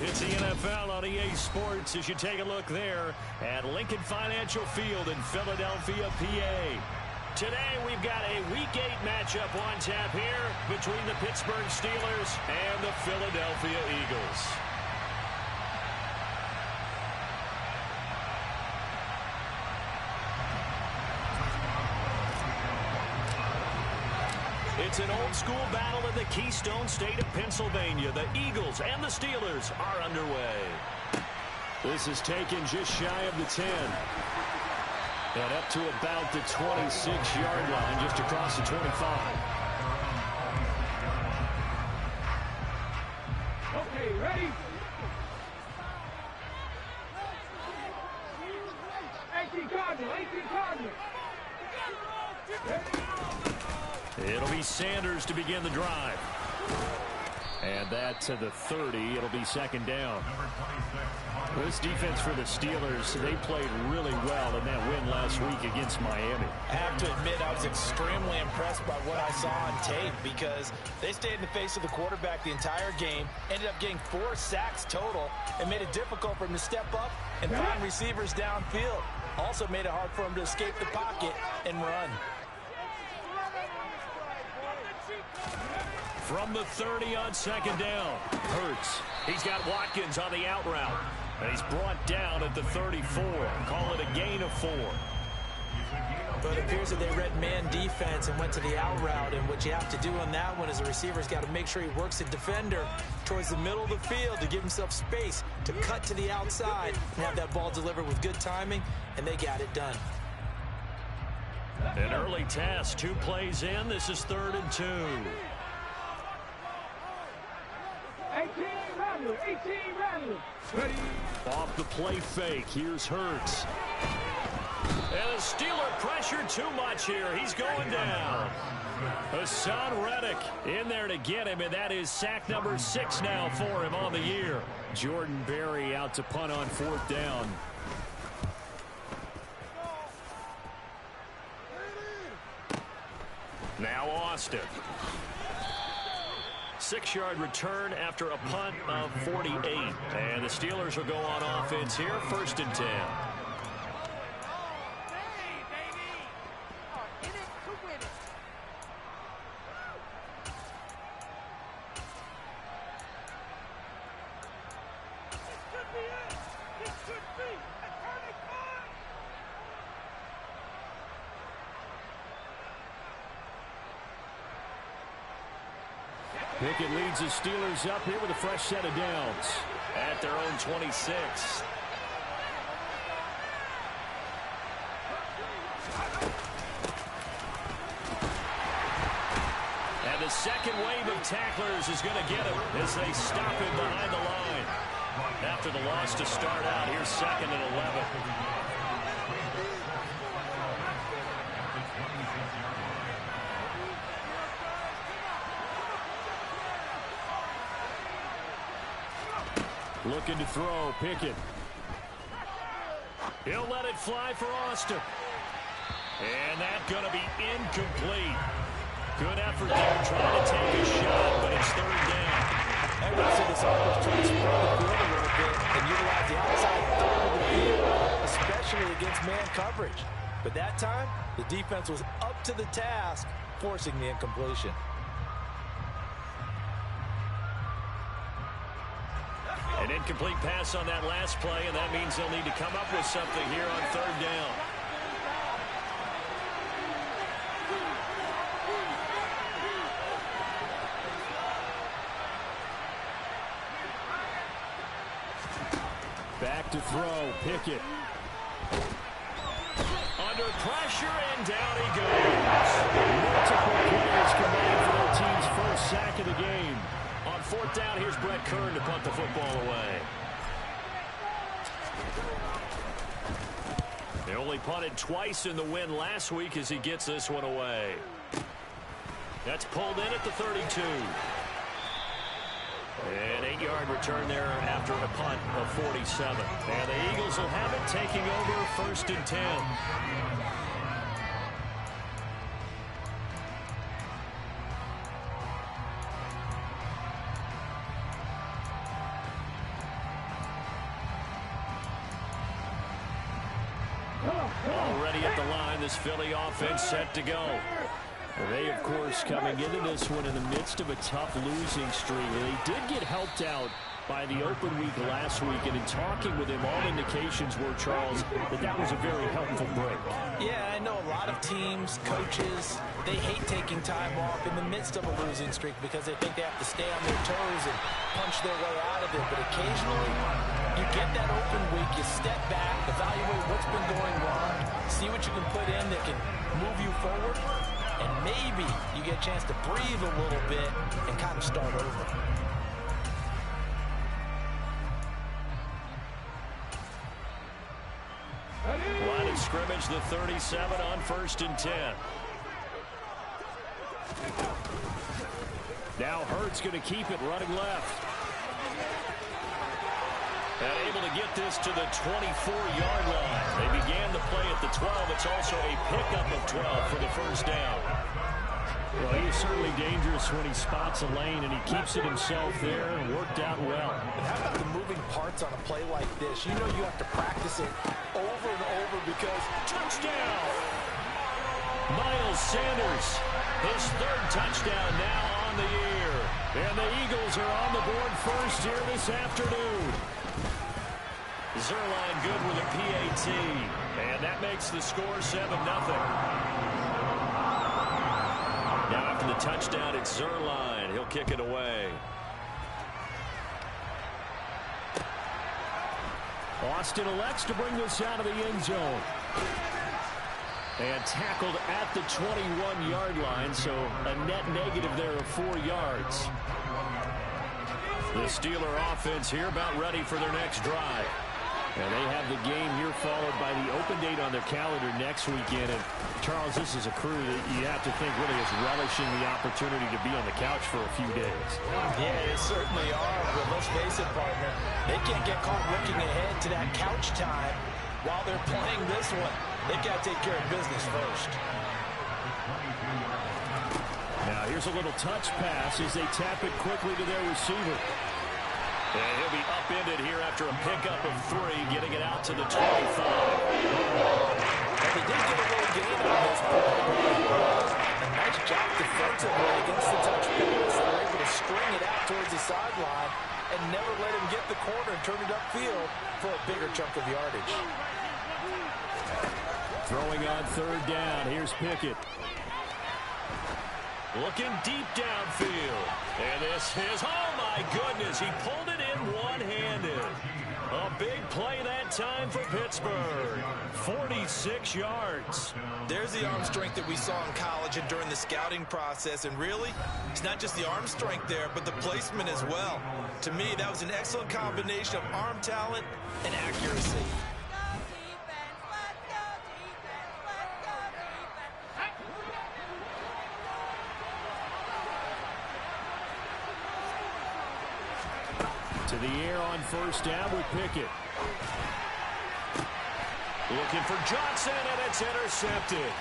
It's the NFL on EA Sports as you take a look there at Lincoln Financial Field in Philadelphia, PA. Today we've got a Week 8 matchup on tap here between the Pittsburgh Steelers and the Philadelphia Eagles. It's an old-school battle in the Keystone State of Pennsylvania. The Eagles and the Steelers are underway. This is taken just shy of the 10. And up to about the 26-yard line, just across the 25. Okay, ready? 18 Cardinal, 18 Cardinal. Ready? It'll be Sanders to begin the drive. And that to the 30. It'll be second down. This defense for the Steelers, they played really well in that win last week against Miami. I have to admit, I was extremely impressed by what I saw on tape because they stayed in the face of the quarterback the entire game, ended up getting 4 sacks total, and made it difficult for him to step up and find receivers downfield. Also made it hard for him to escape the pocket and run. From the 30 on second down, Hurts. He's got Watkins on the out route. And he's brought down at the 34. Call it a gain of 4. But it appears that they read man defense and went to the out route. And what you have to do on that one is the receiver's got to make sure he works the defender towards the middle of the field to give himself space to cut to the outside and have that ball delivered with good timing. And they got it done. An early test. 2 plays in. This is 3rd and 2. 18 Rattler, 18 Rattler. Ready? Off the play fake. Here's Hurts. And the Steeler pressure too much here. He's going down. Hassan Reddick in there to get him, and that is sack number 6 now for him on the year. Jordan Berry out to punt on 4th down. Now Austin. 6-yard return after a punt of 48. And the Steelers will go on offense here, 1st and 10. Pickett leads the Steelers up here with a fresh set of downs at their own 26. And the second wave of tacklers is going to get him as they stop him behind the line. After the loss to start out, here's 2nd and 11. Looking to throw, Pickett. He'll let it fly for Austin. And that's going to be incomplete. Good effort there, trying to take a shot, but it's 3rd down. And we see this offense trying to spread the field a little bit and utilize the outside third of the field, especially against man coverage. But that time, the defense was up to the task, forcing the incompletion. An incomplete pass on that last play, and that means they'll need to come up with something here on 3rd down. Back to throw, Pickett. Under pressure, and down he goes. Multiple players combined for their team's first sack of the game. On 4th down, here's Brett Kern to punt the football away. They only punted twice in the win last week as he gets this one away. That's pulled in at the 32. An 8-yard return there after a punt of 47. And the Eagles will have it taking over 1st and 10. Already at the line, this Philly offense set to go. They, of course, coming into this one in the midst of a tough losing streak. They did get helped out by the open week last week, and in talking with him, all indications were, Charles, that was a very helpful break. Yeah, I know a lot of teams, coaches, they hate taking time off in the midst of a losing streak because they think they have to stay on their toes and punch their way out of it. But occasionally, you get that open week, you step back, evaluate what's been going wrong, see what you can put in that can move you forward, and maybe you get a chance to breathe a little bit and kind of start over. Line of scrimmage, the 37 on 1st and 10. Now Hurts going to keep it running left. And able to get this to the 24-yard line. They began the play at the 12. It's also a pickup of 12 for the first down. Well, he is certainly dangerous when he spots a lane, and he keeps it himself there and worked out well. And how about the moving parts on a play like this? You know you have to practice it over and over because touchdown! Miles Sanders, his 3rd touchdown now on the year. And the Eagles are on the board first here this afternoon. Zerline good with a PAT. And that makes the score 7-0. Now after the touchdown, it's Zerline. He'll kick it away. Austin elects to bring this out of the end zone. And tackled at the 21-yard line, so a net negative there of 4 yards. The Steeler offense here about ready for their next drive. And they have the game here followed by the open date on their calendar next weekend. And, Charles, this is a crew that you have to think really is relishing the opportunity to be on the couch for a few days. Yeah, they certainly are. But let's face it, partner, they can't get caught looking ahead to that couch time while they're playing this one. They've got to take care of business first. Now, here's a little touch pass as they tap it quickly to their receiver. And he'll be upended here after a pickup of 3, getting it out to the 25. And they did get a little gain on this play. A nice job defensively against the touch pass. They were able to string it out towards the sideline and never let him get the corner and turn it upfield for a bigger chunk of yardage. Throwing on 3rd down. Here's Pickett. Looking deep downfield. And this is, oh my goodness, he pulled it in one-handed. A big play that time for Pittsburgh. 46 yards. There's the arm strength that we saw in college and during the scouting process. And really, it's not just the arm strength there, but the placement as well. To me, that was an excellent combination of arm talent and accuracy. To the air on 1st down with Pickett. Looking for Johnson, and it's intercepted.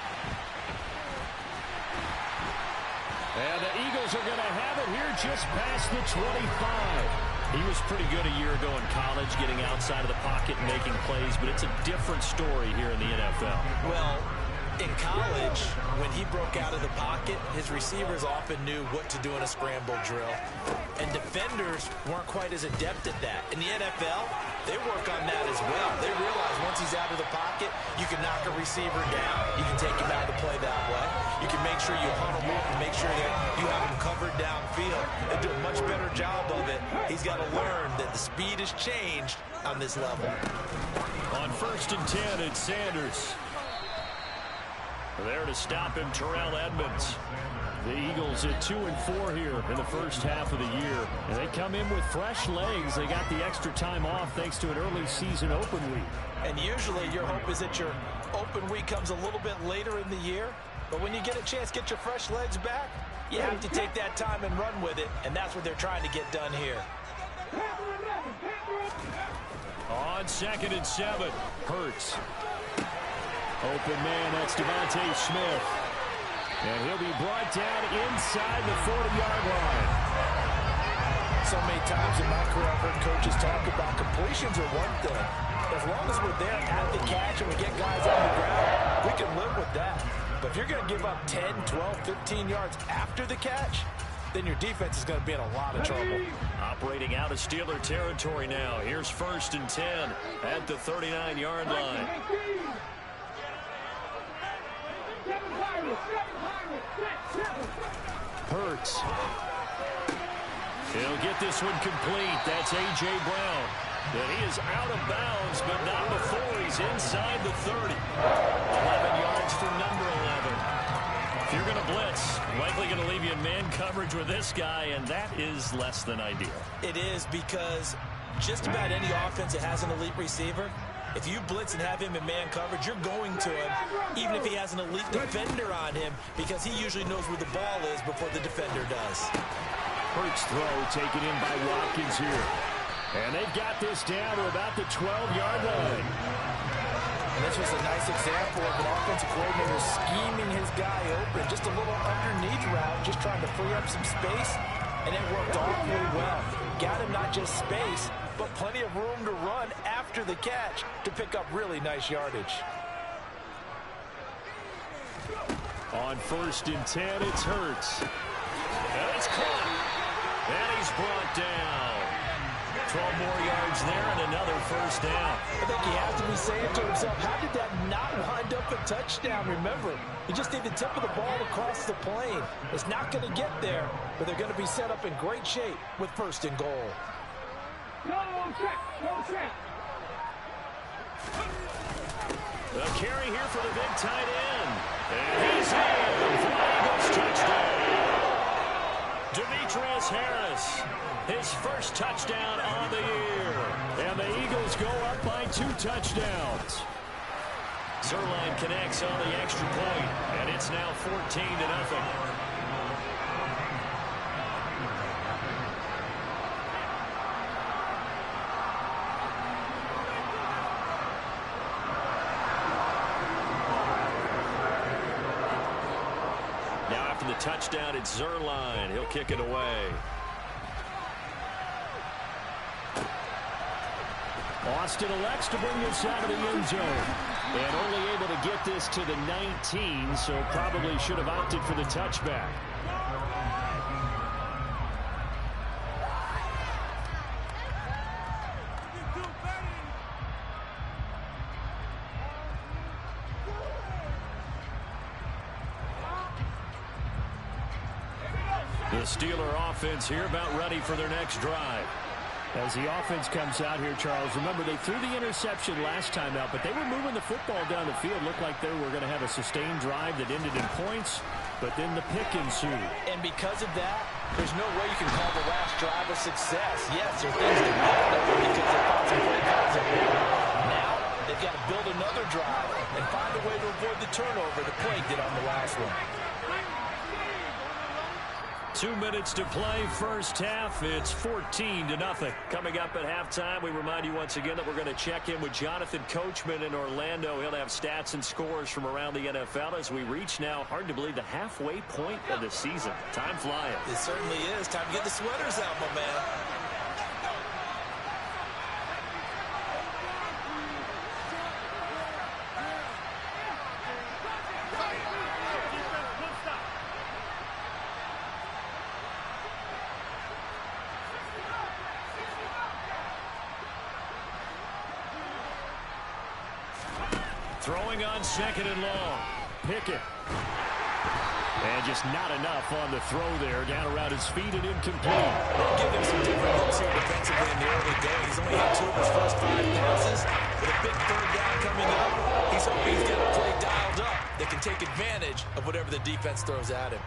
And the Eagles are going to have it here just past the 25. He was pretty good a year ago in college, getting outside of the pocket and making plays, but it's a different story here in the NFL. Well, in college, when he broke out of the pocket, his receivers often knew what to do in a scramble drill. And defenders weren't quite as adept at that. In the NFL, they work on that as well. They realize once he's out of the pocket, you can knock a receiver down. You can take him out of the play that way. You can make sure you hunt him up and make sure that you have him covered downfield. They do a much better job of it. He's got to learn that the speed has changed on this level. On 1st and 10, it's Sanders. There to stop him, Terrell Edmonds. The Eagles at 2-4 here in the first half of the year. And they come in with fresh legs. They got the extra time off thanks to an early season open week. And usually your hope is that your open week comes a little bit later in the year. But when you get a chance to get your fresh legs back, you have to take that time and run with it. And that's what they're trying to get done here. On 2nd and 7, Hurts. Open man, that's Devontae Smith. And he'll be brought down inside the 40-yard line. So many times in my career, I've heard coaches talk about completions are one thing. As long as we're there at the catch and we get guys on the ground, we can live with that. But if you're going to give up 10, 12, 15 yards after the catch, then your defense is going to be in a lot of trouble. Operating out of Steeler territory now. Here's 1st and 10 at the 39-yard line. Hurts. He'll get this one complete. That's A.J. Brown. And he is out of bounds, but not before he's inside the 30. 11 yards for number 11. If you're going to blitz, likely going to leave you in man coverage with this guy, and that is less than ideal. It is, because just about any offense that has an elite receiver, if you blitz and have him in man coverage, you're going to him, even if he has an elite defender on him, because he usually knows where the ball is before the defender does. Hurts throw taken in by Watkins here. And they've got this down to about the 12-yard line. And this was a nice example of an offensive coordinator scheming his guy open. Just a little underneath route, just trying to free up some space, and it worked awfully well. Got him not just space, but plenty of room to run after the catch to pick up really nice yardage. On 1st and 10, it's Hurts. And it's caught. And he's brought down. 12 more yards there and another 1st down. I think he has to be saying to himself, how did that not wind up a touchdown? Remember, he just did the tip of the ball across the plane. It's not going to get there, but they're going to be set up in great shape with 1st and goal. No trap. The carry here for the big tight end. And he's in for the Eagles touchdown. Demetrius Harris, his 1st touchdown on the year. And the Eagles go up by 2 touchdowns. Zerline connects on the extra point, and it's now 14-0. The touchdown, it's Zerline. He'll kick it away. Austin elects to bring this out of the end zone. And only able to get this to the 19, so probably should have opted for the touchback. The Steeler offense here about ready for their next drive. As the offense comes out here, Charles, remember they threw the interception last time out, but they were moving the football down the field. Looked like they were going to have a sustained drive that ended in points, but then the pick ensued. And because of that, there's no way you can call the last drive a success. Yes, there are things to build up because they found some play calls at the end. Now, they've got to build another drive and find a way to avoid the turnover the play did on the last one. 2 minutes to play, 1st half. It's 14-0. Coming up at halftime, we remind you once again that we're going to check in with Jonathan Coachman in Orlando. He'll have stats and scores from around the NFL as we reach now, hard to believe, the halfway point of the season. Time flying. It certainly is. Time to get the sweaters out, my man. Throwing on 2nd and long. Pickett. And just not enough on the throw there. Down around his feet and incomplete. They'll give him some different looks here defensively in the early days. He's only had 2 of his first 5 passes. With a big 3rd down coming up, he's hoping he's got a play dialed up that can take advantage of whatever the defense throws at him.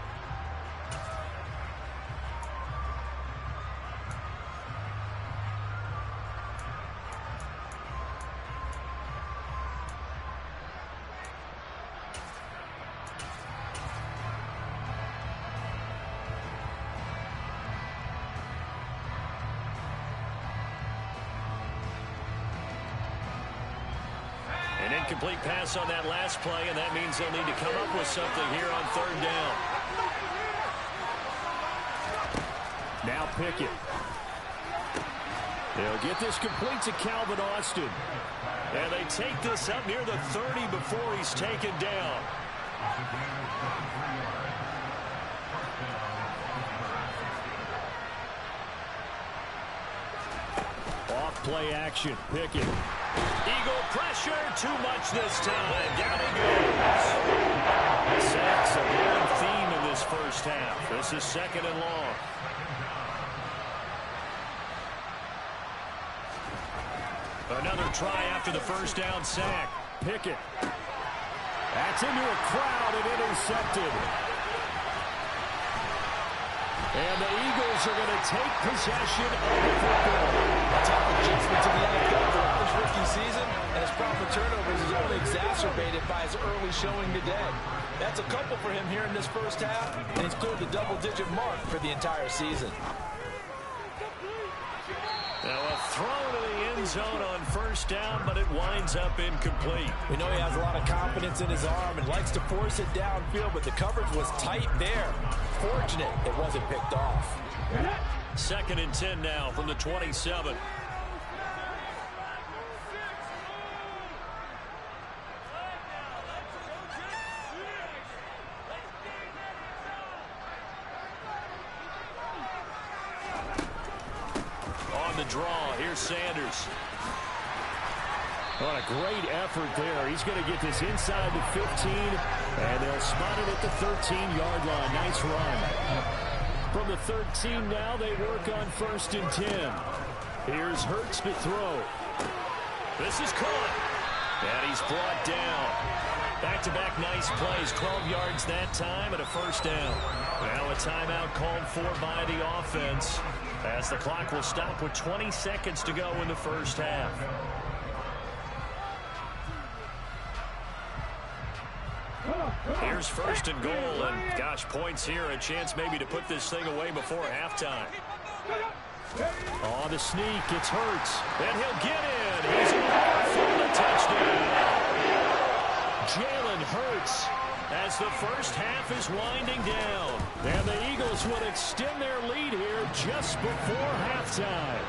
An incomplete pass on that last play, and that means they'll need to come up with something here on 3rd down. Now Pickett. They'll get this complete to Calvin Austin. And they take this up near the 30 before he's taken down. Off-play action. Pickett. Eagle pressure. Too much this time. Down he goes. Sacks a running theme in this first half. This is second and long. Another try after the first down sack. Pickett. That's into a crowd and intercepted. And the Eagles are going to take possession of the football. A tough adjustment to the NFL throughout his rookie season, and his problem with turnovers is only exacerbated by his early showing today. That's a couple for him here in this first half, and he's cleared the double-digit mark for the entire season. Now a throw to the end zone on first down, but it winds up incomplete. We know he has a lot of confidence in his arm and likes to force it downfield, but the coverage was tight there. Fortunate it wasn't picked off. Second and 10 now from the 27. Draw. Here's Sanders. What a great effort there. He's going to get this inside the 15, and they'll spot it at the 13-yard line. Nice run. From the 13 now, they work on first and 10. Here's Hurts to throw. This is caught, and he's brought down. Back-to-back nice plays. 12 yards that time and a first down. Now a timeout called for by the offense, as the clock will stop with 20 seconds to go in the first half. Here's first and goal, and gosh, points here, a chance maybe to put this thing away before halftime. On the sneak, it's Hurts, and he'll get in. He's in for the touchdown. Jalen Hurts, as the first half is winding down. And the Eagles would extend their lead here just before halftime.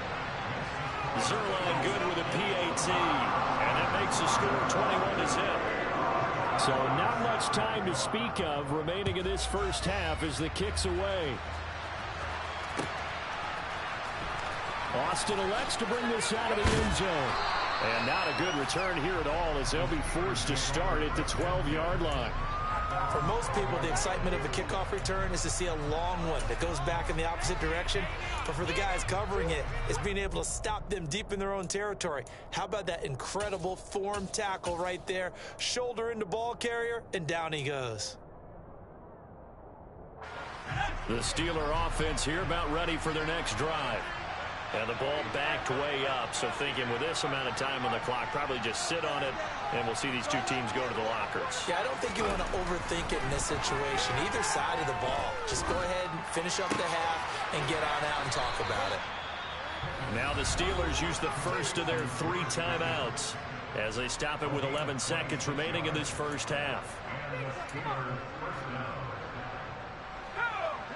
Zerline good with a PAT, and that makes the score 21-0. So not much time to speak of remaining in this first half as the kick's away. Austin elects to bring this out of the end zone. And not a good return here at all, as they'll be forced to start at the 12-yard line. For most people, the excitement of a kickoff return is to see a long one that goes back in the opposite direction. But for the guys covering it, it's being able to stop them deep in their own territory. How about that incredible form tackle right there? Shoulder into ball carrier, and down he goes. The Steeler offense here about ready for their next drive. And the ball backed way up, so thinking with this amount of time on the clock, probably just sit on it, and we'll see these two teams go to the lockers. Yeah, I don't think you want to overthink it in this situation, either side of the ball. Just go ahead and finish up the half and get on out and talk about it. Now the Steelers use the first of their 3 timeouts as they stop it with 11 seconds remaining in this first half.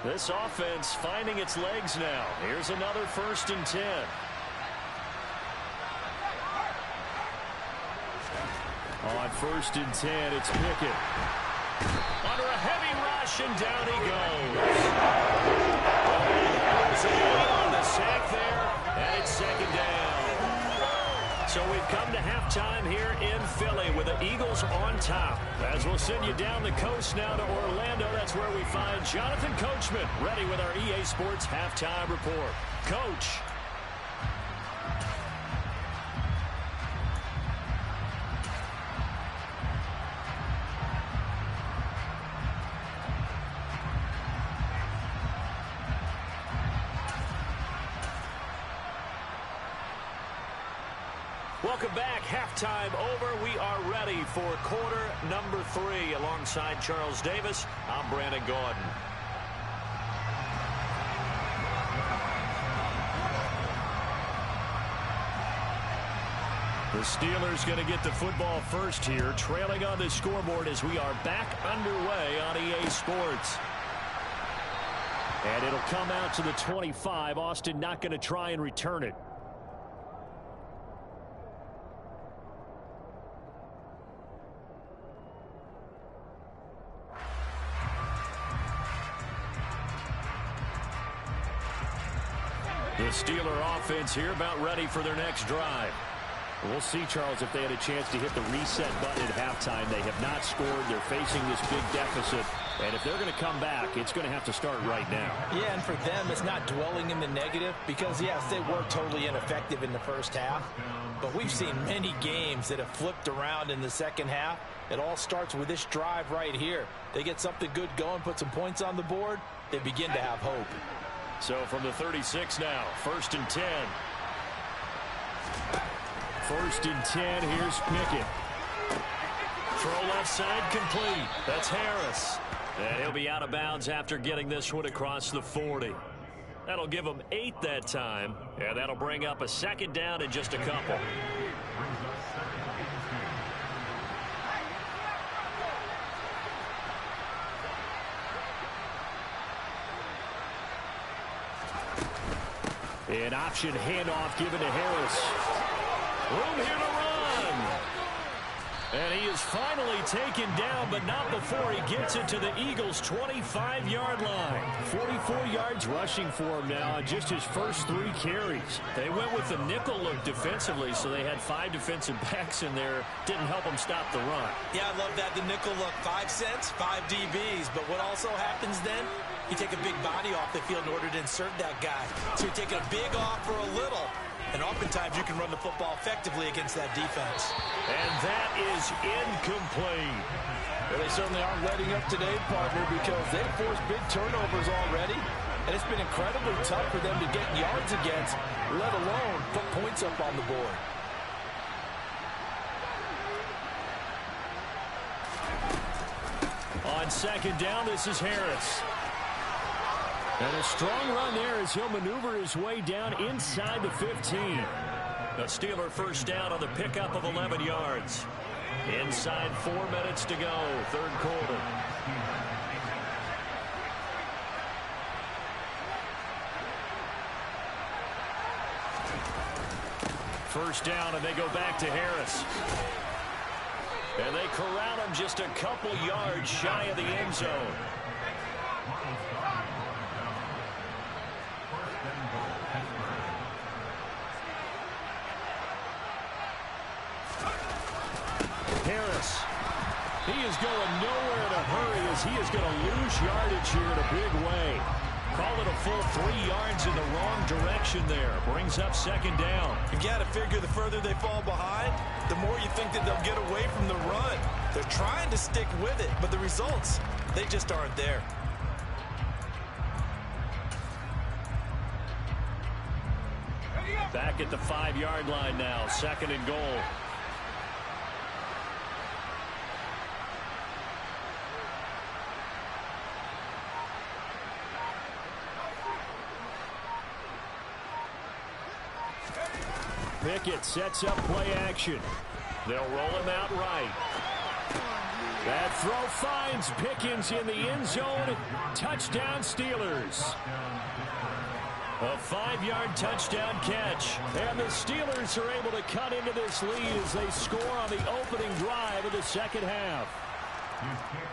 This offense finding its legs now. Here's another first and 10. On first and 10, it's Pickett. Under a heavy rush, and down he goes. On the sack there, and it's second down. So we've come to halftime here in Philly with the Eagles on top. As we'll send you down the coast now to Orlando, that's where we find Jonathan Coachman ready with our EA Sports Halftime Report. Coach. Welcome back. Halftime over. We are ready for quarter number 3. Alongside Charles Davis, I'm Brandon Gaudin. The Steelers going to get the football first here, trailing on the scoreboard as we are back underway on EA Sports. And it'll come out to the 25. Austin not going to try and return it. The Steeler offense here about ready for their next drive. We'll see, Charles, if they had a chance to hit the reset button at halftime. They have not scored. They're facing this big deficit. And if they're going to come back, it's going to have to start right now. Yeah, and for them, it's not dwelling in the negative because, yes, they were totally ineffective in the first half. But we've seen many games that have flipped around in the second half. It all starts with this drive right here. They get something good going, put some points on the board, they begin to have hope. So from the 36 now, 1st and 10. 1st and 10, here's Pickett. Throw left side complete. That's Harris. And he'll be out of bounds after getting this one across the 40. That'll give him 8 that time. And that'll bring up a 2nd down in just a couple. An option handoff given to Harris. Room here to run. And he is finally taken down, but not before he gets it to the Eagles' 25-yard line. 44 yards rushing for him now on just his first 3 carries. They went with the nickel look defensively, so they had 5 defensive backs in there. Didn't help them stop the run. Yeah, I love that, the nickel look. 5 cents, 5 DBs. But what also happens then, you take a big body off the field in order to insert that guy. So you're taking a big off for a little. And oftentimes you can run the football effectively against that defense. And that is incomplete. Well, they certainly aren't letting up today, partner, because they've forced big turnovers already. And it's been incredibly tough for them to get yards against, let alone put points up on the board. On 2nd down, this is Harris. And a strong run there as he'll maneuver his way down inside the 15. A Steeler 1st down on the pickup of 11 yards. Inside 4 minutes to go, 3rd quarter. First down, and they go back to Harris. And they corral him just a couple yards shy of the end zone. Harris. He is going nowhere in a hurry as he is going to lose yardage here in a big way. Call it a full 3 yards in the wrong direction there. Brings up 2nd down. You got to figure the further they fall behind, the more you think that they'll get away from the run. They're trying to stick with it, but the results, they just aren't there. Back at the 5-yard line now, 2nd and goal. Pickett sets up play action. They'll roll him out right. That throw finds Pickens in the end zone. Touchdown Steelers. A 5-yard touchdown catch. And the Steelers are able to cut into this lead as they score on the opening drive of the 2nd half.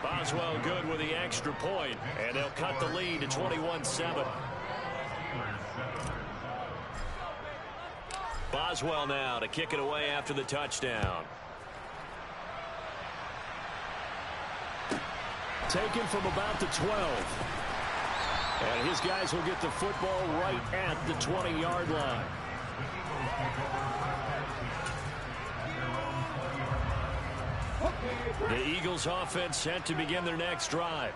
Boswell good with the extra point, and they'll cut the lead to 21-7. Boswell now to kick it away after the touchdown. Taken from about the 12. And his guys will get the football right at the 20-yard line. The Eagles offense set to begin their next drive.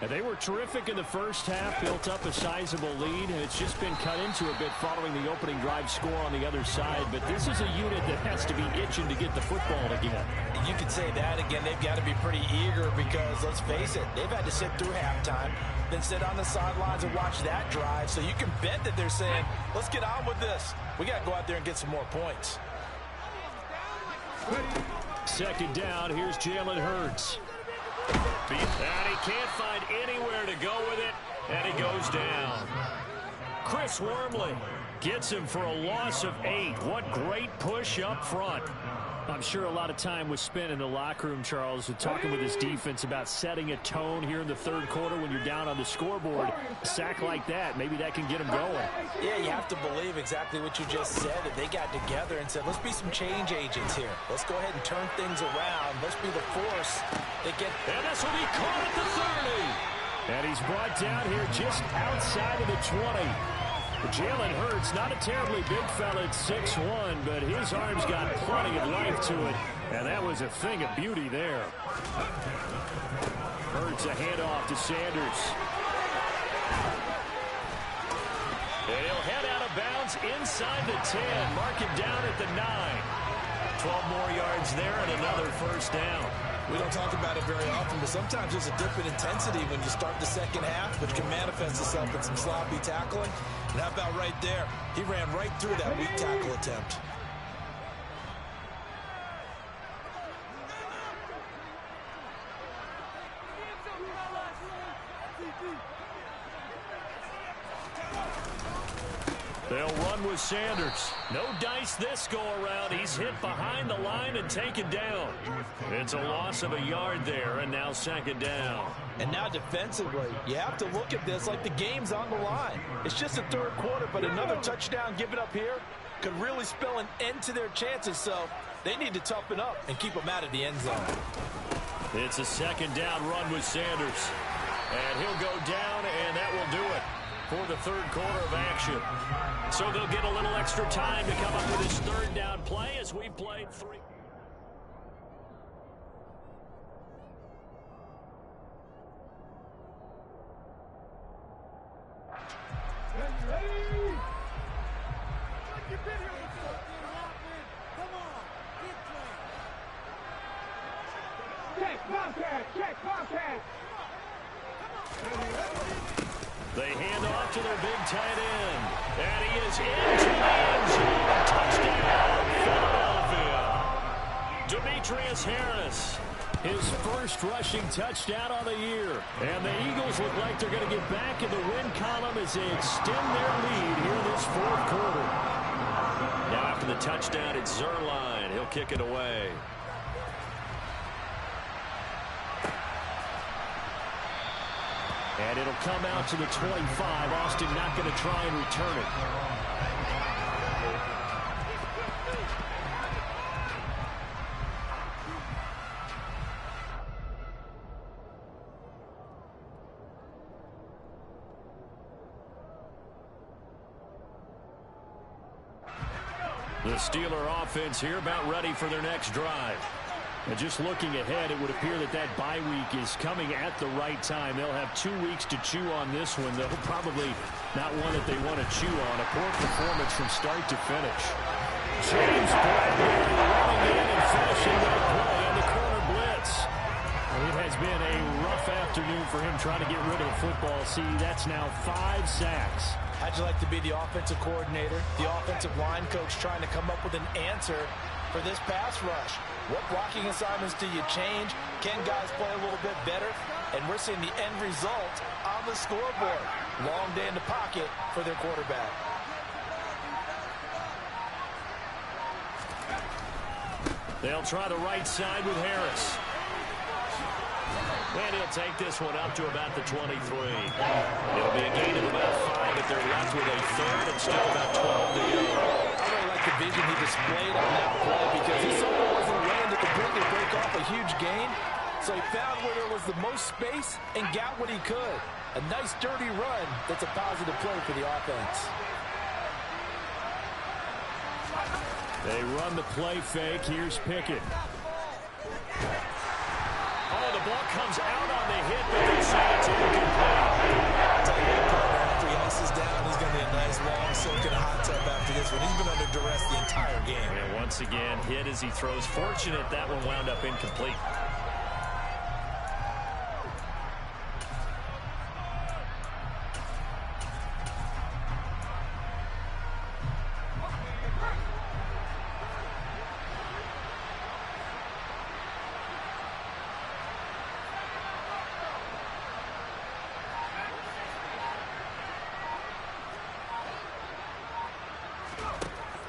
And they were terrific in the first half, built up a sizable lead, and it's just been cut into a bit following the opening drive score on the other side. But this is a unit that has to be itching to get the football again. You could say that again. They've got to be pretty eager because, let's face it, they've had to sit through halftime, then sit on the sidelines and watch that drive. So you can bet that they're saying, let's get on with this. We got to go out there and get some more points. 2nd down, here's Jalen Hurts. And he can't find anywhere to go with it, and he goes down. Chris Wormley gets him for a loss of 8. What great push up front. I'm sure a lot of time was spent in the locker room, Charles, with talking with his defense about setting a tone here in the third quarter when you're down on the scoreboard. A sack like that, maybe that can get him going. Yeah, you have to believe exactly what you just said, that they got together and said, let's be some change agents here. Let's go ahead and turn things around. Let's be the force that get... And this will be caught at the 30. And he's brought down here just outside of the 20. Jalen Hurts, not a terribly big fella at 6'1", but his arm's got plenty of life to it. And that was a thing of beauty there. Hurts a handoff to Sanders. And he'll head out of bounds inside the 10. Mark him down at the 9. 12 more yards there and another first down. We don't talk about it very often, but sometimes there's a dip in intensity when you start the second half, which can manifest itself in some sloppy tackling. And how about right there? He ran right through that weak tackle attempt. They'll run with Sanders. No dice this go-around. He's hit behind the line and taken down. It's a loss of a yard there, and now second down. And now defensively, you have to look at this like the game's on the line. It's just the third quarter, but another touchdown given up here could really spell an end to their chances, so they need to toughen up and keep them out of the end zone. It's a second down run with Sanders. And he'll go down, and that will do it for the third quarter of action. So they'll get a little extra time to come up with his third down play as we've played 3. Check, Bobcat. They hand off to their big tight end. And he is into the end zone. Touchdown, Philadelphia. Demetrius Harris, his first rushing touchdown on the year. And the Eagles look like they're going to get back in the win column as they extend their lead here in this fourth quarter. Now after the touchdown, it's Zerline. He'll kick it away. And it'll come out to the 25. Austin not going to try and return it. The Steeler offense here about ready for their next drive. And just looking ahead, it would appear that that bye week is coming at the right time. They'll have 2 weeks to chew on this one, though probably not one that they want to chew on. A poor performance from start to finish. James Bradbury running in and finishing that play on the corner blitz. And it has been a rough afternoon for him trying to get rid of the football. See, that's now 5 sacks. How'd you like to be the offensive coordinator, the offensive line coach trying to come up with an answer for this pass rush? What blocking assignments do you change? Can guys play a little bit better? And we're seeing the end result on the scoreboard. Long day in the pocket for their quarterback. They'll try the right side with Harris. And he'll take this one up to about the 23. It'll be a gain of about 5 if they're left with a third and still about 12 to go. I really like the vision he displayed on that play because he saw there wasn't land that could quickly break off a huge gain. So he found where there was the most space and got what he could. A nice dirty run that's a positive play for the offense. They run the play fake. Here's Pickett. Oh, the ball comes out on the hit, but they say it's incomplete. I'll tell you what, partner, after he ices down, he's going to be a nice long soak in a hot tub after this one. He's been under duress the entire game. And once again, hit as he throws. Fortunate that one wound up incomplete.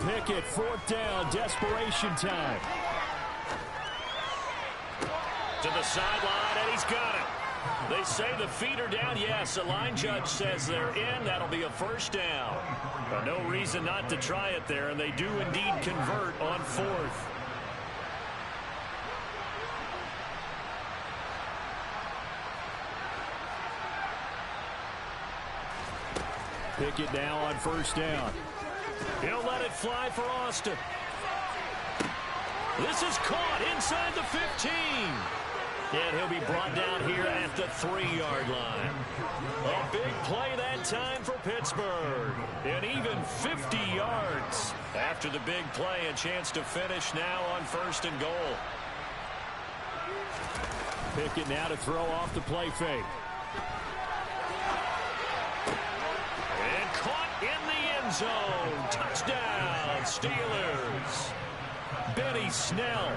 Pickett, 4th down, desperation time. To the sideline, and he's got it. They say the feet are down. Yes, the line judge says they're in. That'll be a first down. But no reason not to try it there, and they do indeed convert on fourth. Pickett now on first down. He'll let it fly for Austin. This is caught inside the 15. And he'll be brought down here at the 3-yard line. A big play that time for Pittsburgh. And even 50 yards. After the big play, a chance to finish now on first and goal. Pickett now to throw off the play fake. And caught in the end zone. Touchdown, Steelers. Benny Snell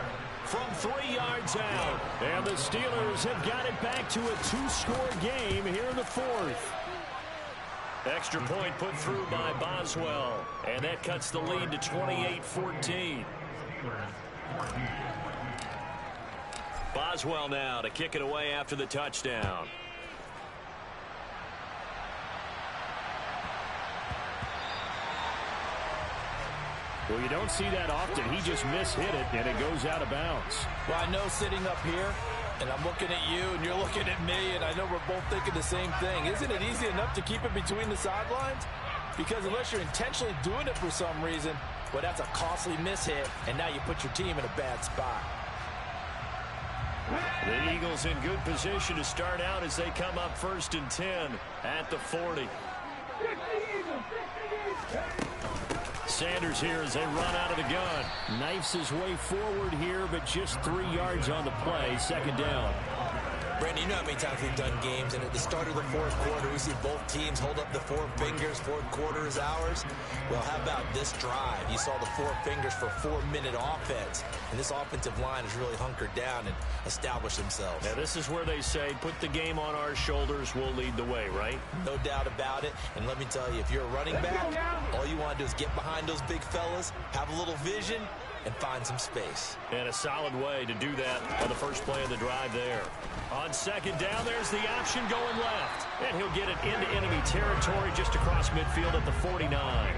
from 3 yards out. And the Steelers have got it back to a 2-score game here in the fourth. Extra point put through by Boswell. And that cuts the lead to 28-14. Boswell now to kick it away after the touchdown. Well, you don't see that often. He just mishit it, and it goes out of bounds. Well, I know sitting up here, and I'm looking at you, and you're looking at me, and I know we're both thinking the same thing. Isn't it easy enough to keep it between the sidelines? Because unless you're intentionally doing it for some reason, well, that's a costly mishit, and now you put your team in a bad spot. The Eagles in good position to start out as they come up 1st and 10 at the 40. Sanders here as they run out of the gun. Knifes his way forward here, but just 3 yards on the play. Second down. Brandon, you know how many times we've done games, and at the start of the fourth quarter, we see both teams hold up the 4 fingers. Fourth quarter is ours. Well, how about this drive? You saw the 4 fingers for 4-minute offense, and this offensive line has really hunkered down and established themselves. Now, this is where they say, put the game on our shoulders, we'll lead the way, right? No doubt about it, and let me tell you, if you're a running back, all you want to do is get behind those big fellas, have a little vision, and find some space. And a solid way to do that on the first play of the drive there. On second down, there's the option going left. And he'll get it into enemy territory just across midfield at the 49.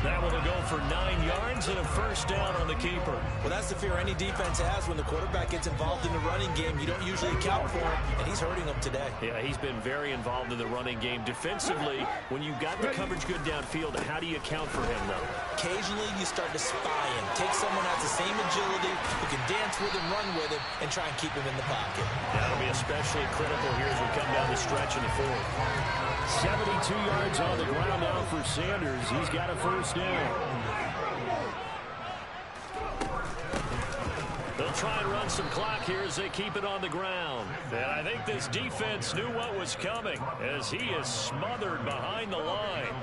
That one will go for 9 yards and a first down on the keeper. Well, that's the fear any defense has when the quarterback gets involved in the running game. You don't usually account for him, and he's hurting them today. Yeah, he's been very involved in the running game. Defensively, when you've got the coverage good downfield, how do you account for him, though? Occasionally, you start to spy him. Take someone who has the same agility, who can dance with him, run with him, and try and keep him in the pocket. That'll be especially critical here as we come down the stretch in the fourth. 72 yards on the ground now for Sanders. He's got a first down. They'll try and run some clock here as they keep it on the ground. And I think this defense knew what was coming as he is smothered behind the line.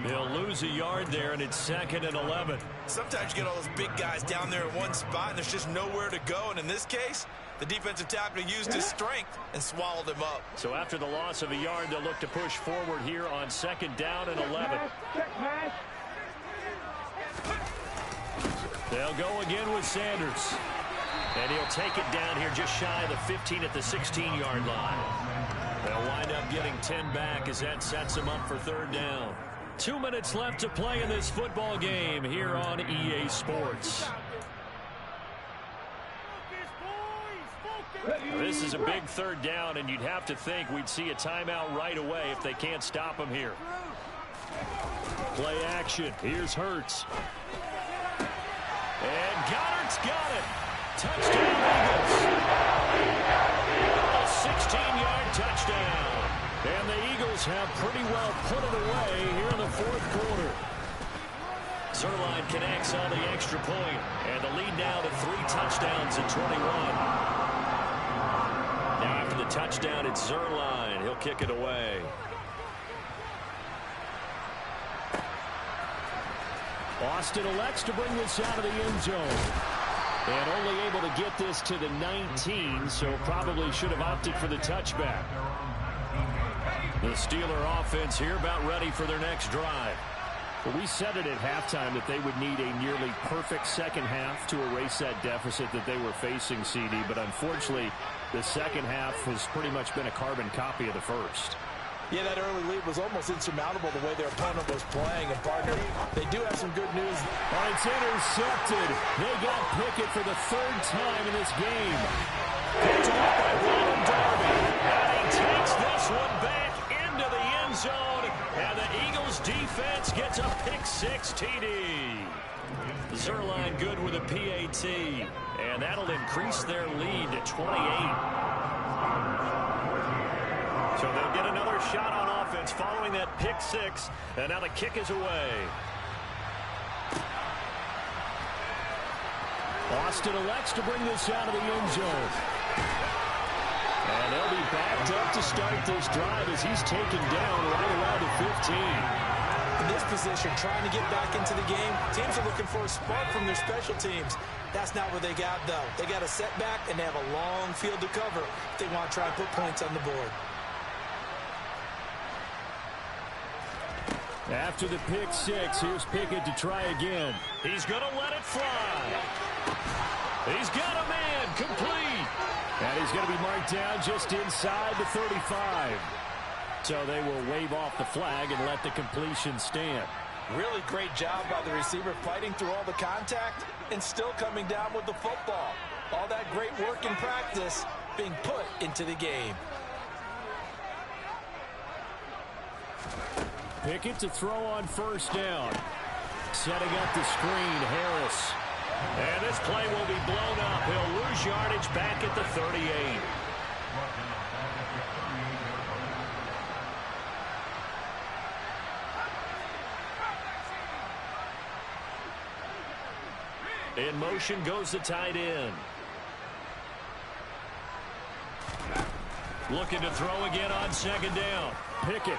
They'll lose a yard there, and it's 2nd and 11. Sometimes you get all those big guys down there in one spot, and there's just nowhere to go. And in this case, the defensive tackle used his strength and swallowed him up. So after the loss of a yard, they'll look to push forward here on 2nd down and 11. They'll go again with Sanders. And he'll take it down here just shy of the 15 at the 16-yard line. They'll wind up getting 10 back as that sets them up for 3rd down. 2 minutes left to play in this football game here on EA Sports. This is a big 3rd down, and you'd have to think we'd see a timeout right away if they can't stop him here. Play action. Here's Hurts. And Goddard's got it. Touchdown, Eagles. A 16-yard touchdown. And the Eagles have pretty well put it away here in the fourth quarter. Zerline connects on the extra point, and the lead now to 3 touchdowns at 21. Now after the touchdown, it's Zerline. He'll kick it away. Austin elects to bring this out of the end zone. And only able to get this to the 19, so probably should have opted for the touchback. The Steeler offense here about ready for their next drive. Well, we said it at halftime that they would need a nearly perfect second half to erase that deficit that they were facing, CD. But unfortunately, the second half has pretty much been a carbon copy of the first. Yeah, that early lead was almost insurmountable the way their opponent was playing. And, partner, they do have some good news. Oh, it's intercepted. They got Pickett for the third time in this game. Picked off by Ronald Darby. And he takes this one back into the end zone. And the Eagles defense gets a pick-6 TD. Zerline good with a PAT. And that'll increase their lead to 28. So they'll get another shot on offense following that pick-6. And now the kick is away. Austin elects to bring this out of the end zone. And they'll be backed up to start this drive as he's taken down right around the 15. In this position, trying to get back into the game, teams are looking for a spark from their special teams. That's not what they got, though. They got a setback, and they have a long field to cover if they want to try and put points on the board. After the pick-6, here's Pickett to try again. He's going to let it fly. He's got a man complete. And he's going to be marked down just inside the 35. So they will wave off the flag and let the completion stand. Really great job by the receiver fighting through all the contact and still coming down with the football. All that great work in practice being put into the game. Pickett to throw on first down. Setting up the screen, Harris. And this play will be blown up. He'll lose yardage back at the 38. In motion goes the tight end. Looking to throw again on second down. Pickett.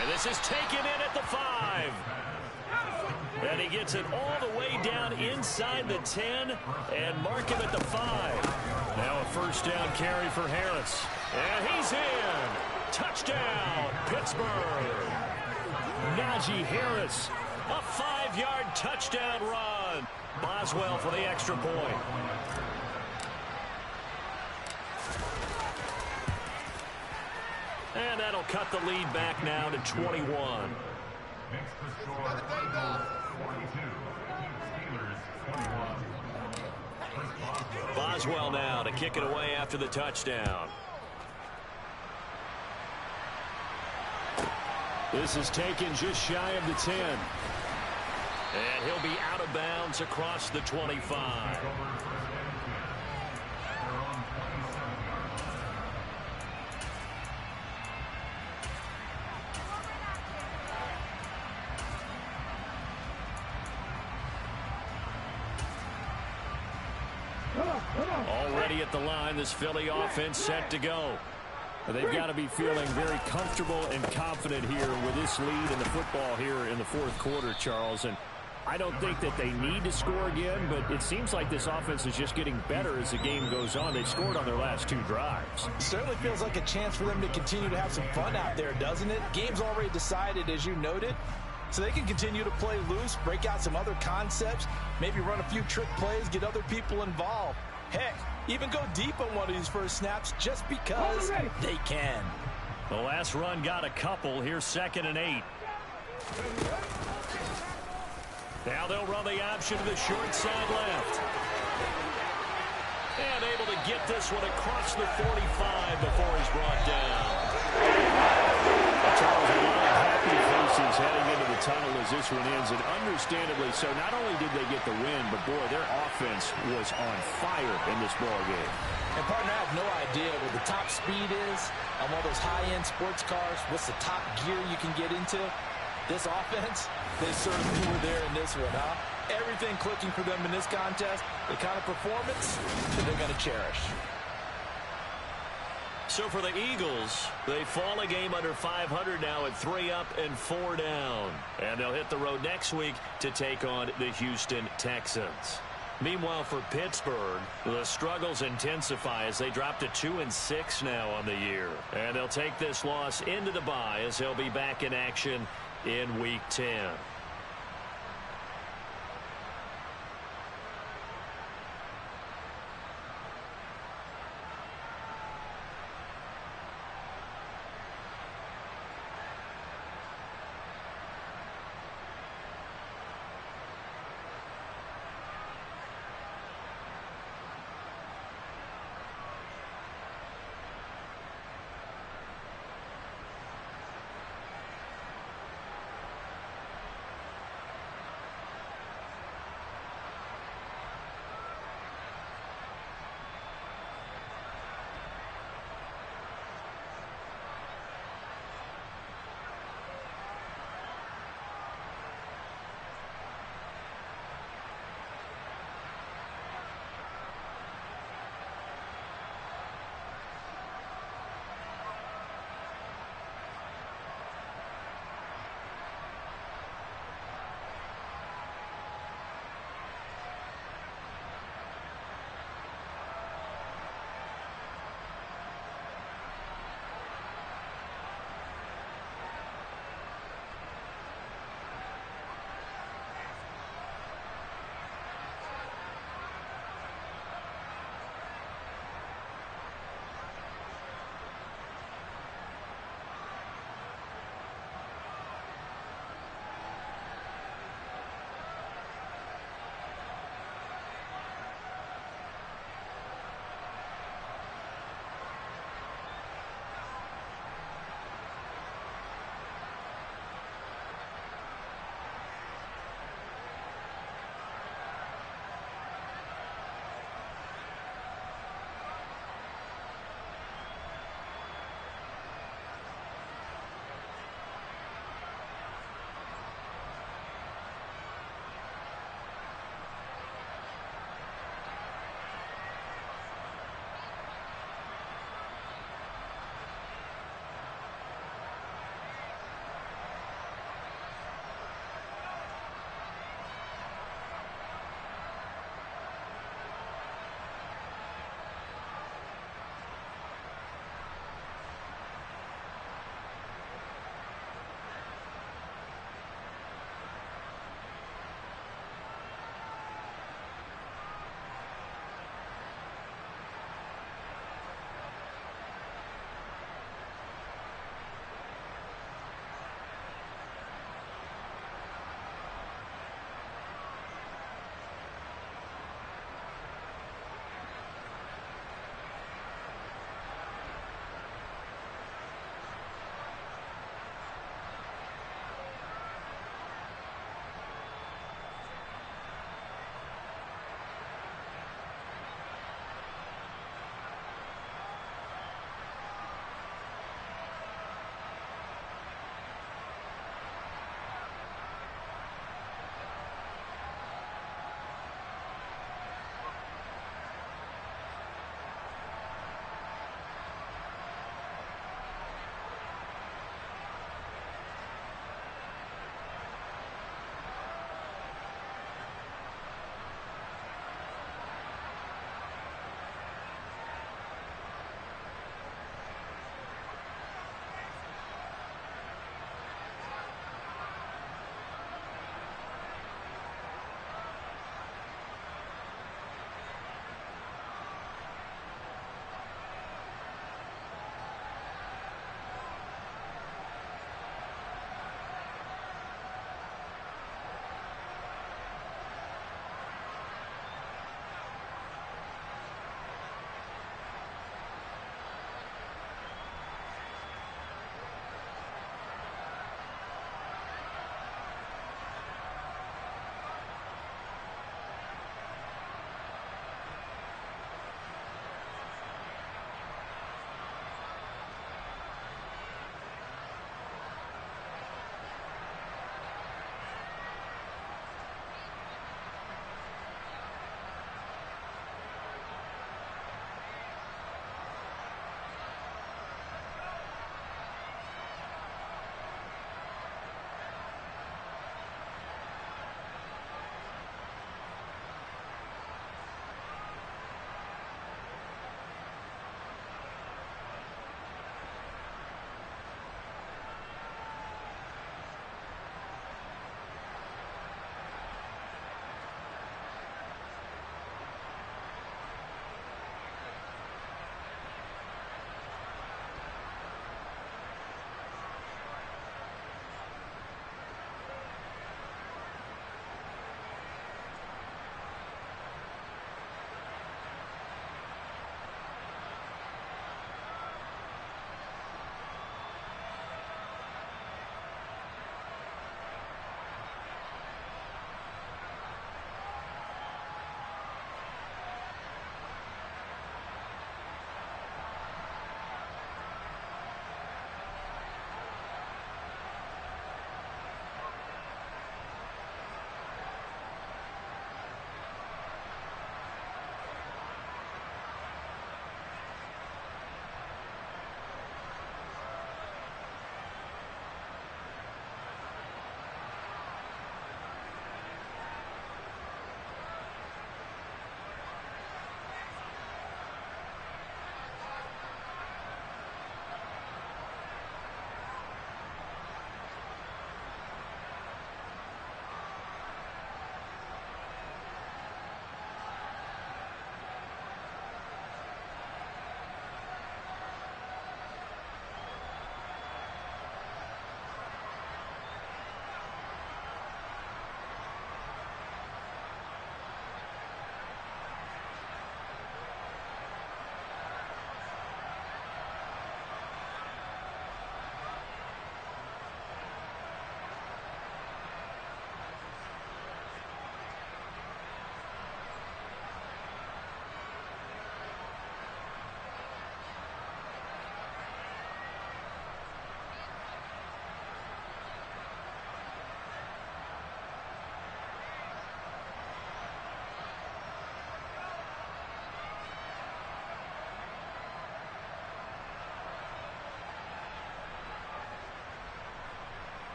And this is taken in at the 5. And he gets it all the way down inside the 10 and mark him at the 5. Now a first down carry for Harris. And he's in. Touchdown, Pittsburgh. Najee Harris. A 5-yard touchdown run. Boswell for the extra point. And that'll cut the lead back now to 21. Boswell now to kick it away after the touchdown. This is taken just shy of the 10. And he'll be out of bounds across the 25. Already at the line, this Philly offense set to go. They've got to be feeling very comfortable and confident here with this lead in the football here in the fourth quarter, Charles. And I don't think that they need to score again, but it seems like this offense is just getting better as the game goes on. They've scored on their last 2 drives. Certainly feels like a chance for them to continue to have some fun out there, doesn't it? Game's already decided, as you noted. So they can continue to play loose, break out some other concepts, maybe run a few trick plays, get other people involved. Heck, even go deep on one of these first snaps just because they can. The last run got a couple. Here's 2nd and 8. Now they'll run the option to the short side left. And able to get this one across the 45 before he's brought down. Charles, a lot of happy faces heading into the tunnel as this one ends, and understandably so. Not only did they get the win, but boy, their offense was on fire in this ball game. And partner, I have no idea what the top speed is on one of those high-end sports cars. What's the top gear you can get into? This offense, they certainly were there in this one, huh? Everything clicking for them in this contest, the kind of performance that they're going to cherish. So for the Eagles, they fall a game under 500 now at 3 up and 4 down. And they'll hit the road next week to take on the Houston Texans. Meanwhile, for Pittsburgh, the struggles intensify as they drop to 2-6 now on the year. And they'll take this loss into the bye as they'll be back in action in Week 10.